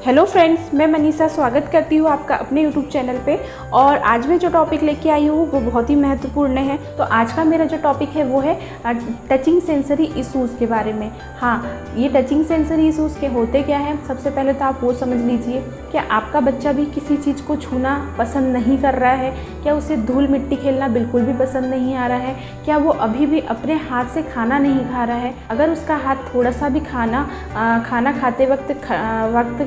Hello friends, मैं मनीषा स्वागत करती हूँ आपका अपने यूट्यूब चैनल पे। और आज मैं जो टॉपिक लेके आई हूँ वो बहुत ही महत्वपूर्ण है। तो आज का मेरा जो टॉपिक है वो है टचिंग सेंसरी इश्यूज़ के बारे में। हाँ, ये टचिंग सेंसरी इश्यूज़ के होते क्या हैं, सबसे पहले तो आप वो समझ लीजिए। क्या आपका बच्चा भी किसी चीज़ को छूना पसंद नहीं कर रहा है? क्या उसे धूल मिट्टी खेलना बिल्कुल भी पसंद नहीं आ रहा है? क्या वो अभी भी अपने हाथ से खाना नहीं खा रहा है? अगर उसका हाथ थोड़ा सा भी खाना खाते वक्त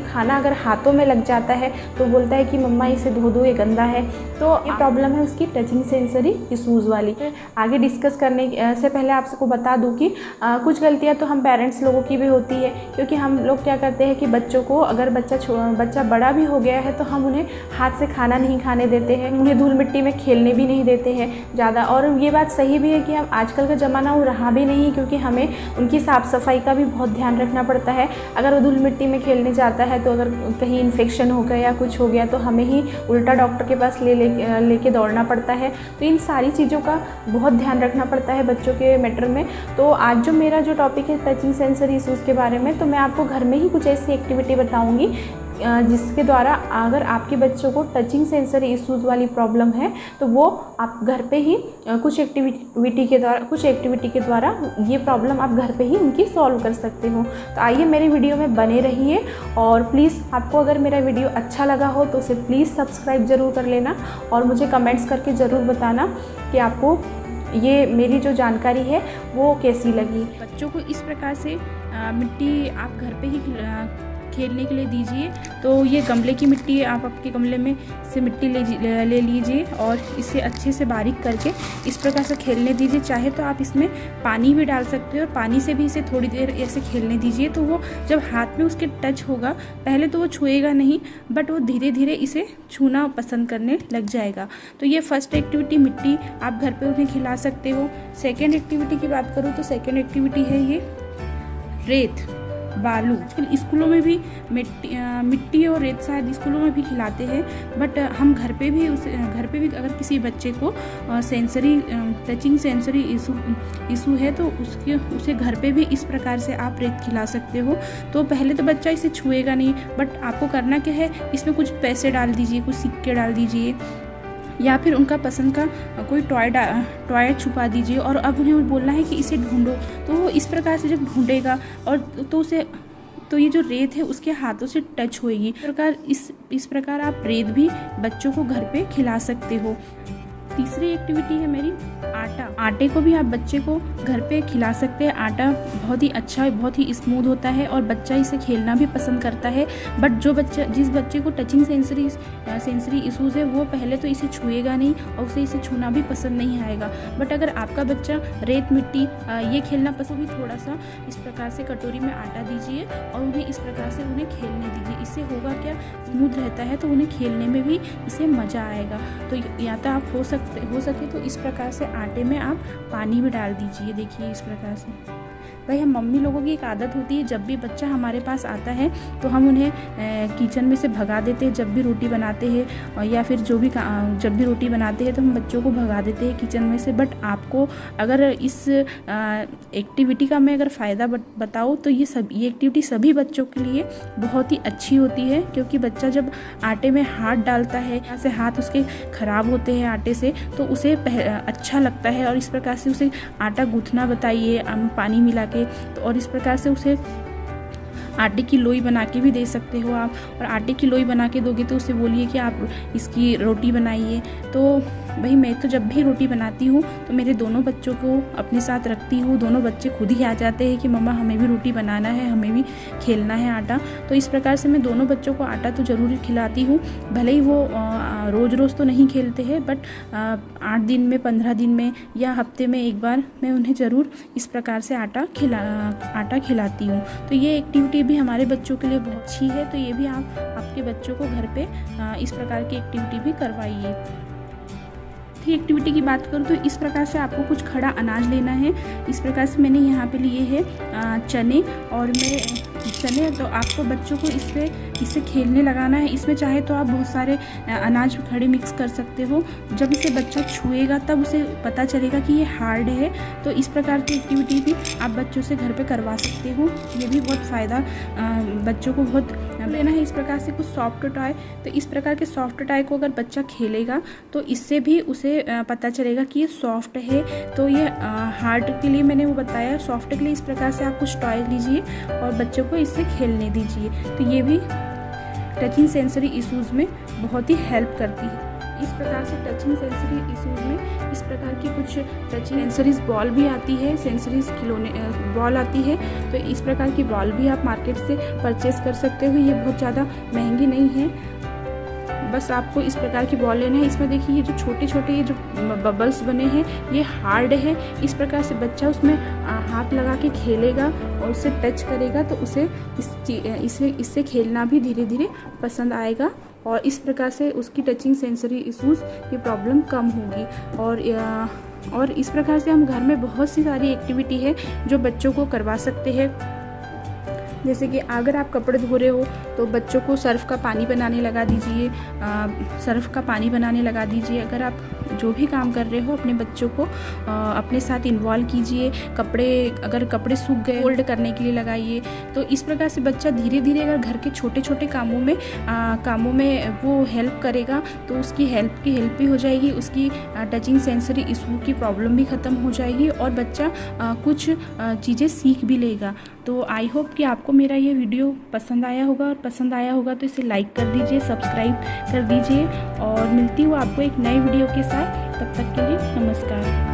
खाना अगर हाथों में लग जाता है तो बोलता है कि मम्मा इसे धो दो, ये गंदा है। तो ये प्रॉब्लम है उसकी टचिंग सेंसरी इश्यूज़ वाली। आगे डिस्कस करने से पहले आपको बता दूं कि कुछ गलतियां तो हम पेरेंट्स लोगों की भी होती है, क्योंकि हम लोग क्या करते हैं कि बच्चों को, अगर बच्चा बड़ा भी हो गया है तो हम उन्हें हाथ से खाना नहीं खाने देते हैं, उन्हें धूल मिट्टी में खेलने भी नहीं देते हैं ज़्यादा। और ये बात सही भी है कि हम आजकल का ज़माना वो रहा भी नहीं, क्योंकि हमें उनकी साफ़ सफाई का भी बहुत ध्यान रखना पड़ता है। अगर वो धूल मिट्टी में खेलने जाता है तो अगर कहीं इन्फेक्शन हो गया या कुछ हो गया तो हमें ही उल्टा डॉक्टर के पास लेके दौड़ना पड़ता है। तो इन सारी चीज़ों का बहुत ध्यान रखना पड़ता है बच्चों के मैटर में। तो आज जो मेरा जो टॉपिक है टचिंग सेंसरी इश्यूज़ के बारे में, तो मैं आपको घर में ही कुछ ऐसी एक्टिविटी बताऊंगी जिसके द्वारा अगर आपके बच्चों को टचिंग सेंसरी इश्यूज़ वाली प्रॉब्लम है तो वो आप घर पे ही कुछ एक्टिविटी के द्वारा ये प्रॉब्लम आप घर पे ही उनकी सॉल्व कर सकते हो। तो आइए मेरे वीडियो में बने रहिए। और प्लीज़ आपको अगर मेरा वीडियो अच्छा लगा हो तो उसे प्लीज़ सब्सक्राइब ज़रूर कर लेना और मुझे कमेंट्स करके ज़रूर बताना कि आपको ये मेरी जो जानकारी है वो कैसी लगी। बच्चों को इस प्रकार से मिट्टी आप घर पे ही खेलने के लिए दीजिए। तो ये गमले की मिट्टी है, आप आपके गमले में से मिट्टी ले लीजिए और इसे अच्छे से बारीक करके इस प्रकार से खेलने दीजिए। चाहे तो आप इसमें पानी भी डाल सकते हो और पानी से भी इसे थोड़ी देर ऐसे खेलने दीजिए। तो वो जब हाथ में उसके टच होगा, पहले तो वो छुएगा नहीं, बट वो धीरे धीरे इसे छूना पसंद करने लग जाएगा। तो ये फर्स्ट एक्टिविटी, मिट्टी आप घर पर उन्हें खिला सकते हो। सेकेंड एक्टिविटी की बात करूँ तो सेकेंड एक्टिविटी है ये रेत, बालू। स्कूलों में भी मिट्टी और रेत शायद स्कूलों में भी खिलाते हैं, बट हम घर पे भी अगर किसी बच्चे को टचिंग सेंसरी इशू है तो उसे घर पे भी इस प्रकार से आप रेत खिला सकते हो। तो पहले तो बच्चा इसे छुएगा नहीं, बट आपको करना क्या है, इसमें कुछ पैसे डाल दीजिए, कुछ सिक्के डाल दीजिए या फिर उनका पसंद का कोई टॉय छुपा दीजिए और अब उन्हें बोलना है कि इसे ढूंढो। तो वो इस प्रकार से जब ढूंढेगा और तो ये जो रेत है उसके हाथों से टच होएगी। इस प्रकार आप रेत भी बच्चों को घर पे खिला सकते हो। तीसरी एक्टिविटी है मेरी आटा। आटे को भी आप बच्चे को घर पे खिला सकते हैं। आटा बहुत ही अच्छा, बहुत ही स्मूथ होता है और बच्चा इसे खेलना भी पसंद करता है। बट जिस बच्चे को टचिंग सेंसरी इश्यूज़ है वो पहले तो इसे छुएगा नहीं और उसे इसे छूना भी पसंद नहीं आएगा। बट अगर आपका बच्चा रेत मिट्टी ये खेलना पसंद, भी थोड़ा सा इस प्रकार से कटोरी में आटा दीजिए और उन्हें इस प्रकार से उन्हें खेलने दीजिए। इससे होगा क्या, स्मूथ रहता है तो उन्हें खेलने में भी इसे मज़ा आएगा। तो या तो आप हो सके तो इस प्रकार से आटे में आप पानी भी डाल दीजिए। देखिए इस प्रकार से। भाई हम मम्मी लोगों की एक आदत होती है, जब भी बच्चा हमारे पास आता है तो हम उन्हें किचन में से भगा देते हैं। जब भी रोटी बनाते हैं या फिर जब भी रोटी बनाते हैं तो हम बच्चों को भगा देते हैं किचन में से। बट आपको अगर इस एक्टिविटी का मैं अगर फ़ायदा बताऊँ तो ये एक्टिविटी सभी बच्चों के लिए बहुत ही अच्छी होती है, क्योंकि बच्चा जब आटे में हाथ डालता है, ऐसे हाथ उसके ख़राब होते हैं आटे से, तो उसे अच्छा लगता है। और इस प्रकार से उसे आटा गूँथना बताइए पानी मिला के, तो और इस प्रकार से उसे आटे की लोई बना के भी दे सकते हो आप। और आटे की लोई बना के दोगे तो उसे बोलिए कि आप इसकी रोटी बनाइए। तो भाई मैं तो जब भी रोटी बनाती हूँ तो मेरे दोनों बच्चों को अपने साथ रखती हूँ। दोनों बच्चे खुद ही आ जाते हैं कि मम्मा हमें भी रोटी बनाना है, हमें भी खेलना है आटा। तो इस प्रकार से मैं दोनों बच्चों को आटा तो ज़रूर खिलाती हूँ। भले ही वो रोज़ रोज़ तो नहीं खेलते हैं, बट 8 दिन में, 15 दिन में या हफ्ते में एक बार मैं उन्हें ज़रूर इस प्रकार से आटा खिलाती हूँ। तो ये एक्टिविटी भी हमारे बच्चों के लिए बहुत अच्छी है। तो ये भी आप आपके बच्चों को घर पे इस प्रकार की एक्टिविटी भी करवाइए। एक्टिविटी की बात करूँ तो इस प्रकार से आपको कुछ खड़ा अनाज लेना है। इस प्रकार से मैंने यहाँ पे लिए है चने, और चने तो आपको बच्चों को इससे खेलने लगाना है। इसमें चाहे तो आप बहुत सारे अनाज खड़े मिक्स कर सकते हो। जब इसे बच्चा छुएगा तब उसे पता चलेगा कि ये हार्ड है। तो इस प्रकार की एक्टिविटी भी आप बच्चों से घर पे करवा सकते हो। ये भी बहुत फ़ायदा, बच्चों को बहुत लेना है इस प्रकार से कुछ सॉफ्ट टॉय। तो इस प्रकार के सॉफ्ट टॉय को अगर बच्चा खेलेगा तो इससे भी उसे पता चलेगा कि ये सॉफ्ट है। तो ये हार्ड के लिए मैंने वो बताया, सॉफ्ट के लिए इस प्रकार से आप कुछ टॉय लीजिए और बच्चों को इससे खेलने दीजिए। तो ये भी टचिंग सेंसरी इश्यूज़ में बहुत ही हेल्प करती है। इस प्रकार से टचिंग सेंसरी इश्यूज़ में इस प्रकार की कुछ टचिंग सेंसरीज बॉल भी आती है, सेंसरीज खिलौने बॉल आती है। तो इस प्रकार की बॉल भी आप मार्केट से परचेस कर सकते हो। ये बहुत ज़्यादा महंगी नहीं है, बस आपको इस प्रकार की बॉल लेना है। इसमें देखिए ये जो छोटे छोटे ये जो बबल्स बने हैं ये हार्ड है। इस प्रकार से बच्चा उसमें हाथ लगा के खेलेगा और उसे टच करेगा तो उसे इससे खेलना भी धीरे धीरे पसंद आएगा और इस प्रकार से उसकी टचिंग सेंसरी इश्यूज़ की प्रॉब्लम कम होगी। और इस प्रकार से हम घर में बहुत सी सारी एक्टिविटी है जो बच्चों को करवा सकते हैं। जैसे कि अगर आप कपड़े धो रहे हो तो बच्चों को सर्फ़ का पानी बनाने लगा दीजिए, अगर आप जो भी काम कर रहे हो अपने बच्चों को अपने साथ इन्वॉल्व कीजिए। अगर कपड़े सूख गए फोल्ड करने के लिए लगाइए। तो इस प्रकार से बच्चा धीरे धीरे अगर घर के छोटे छोटे कामों में वो हेल्प करेगा तो उसकी हेल्प भी हो जाएगी, उसकी टचिंग सेंसरी इशू की प्रॉब्लम भी ख़त्म हो जाएगी और बच्चा कुछ चीज़ें सीख भी लेगा। तो आई होप कि आपको मेरा ये वीडियो पसंद आया होगा, और पसंद आया होगा तो इसे लाइक कर दीजिए, सब्सक्राइब कर दीजिए और मिलती हूँ आपको एक नए वीडियो के साथ। तब तक के लिए नमस्कार।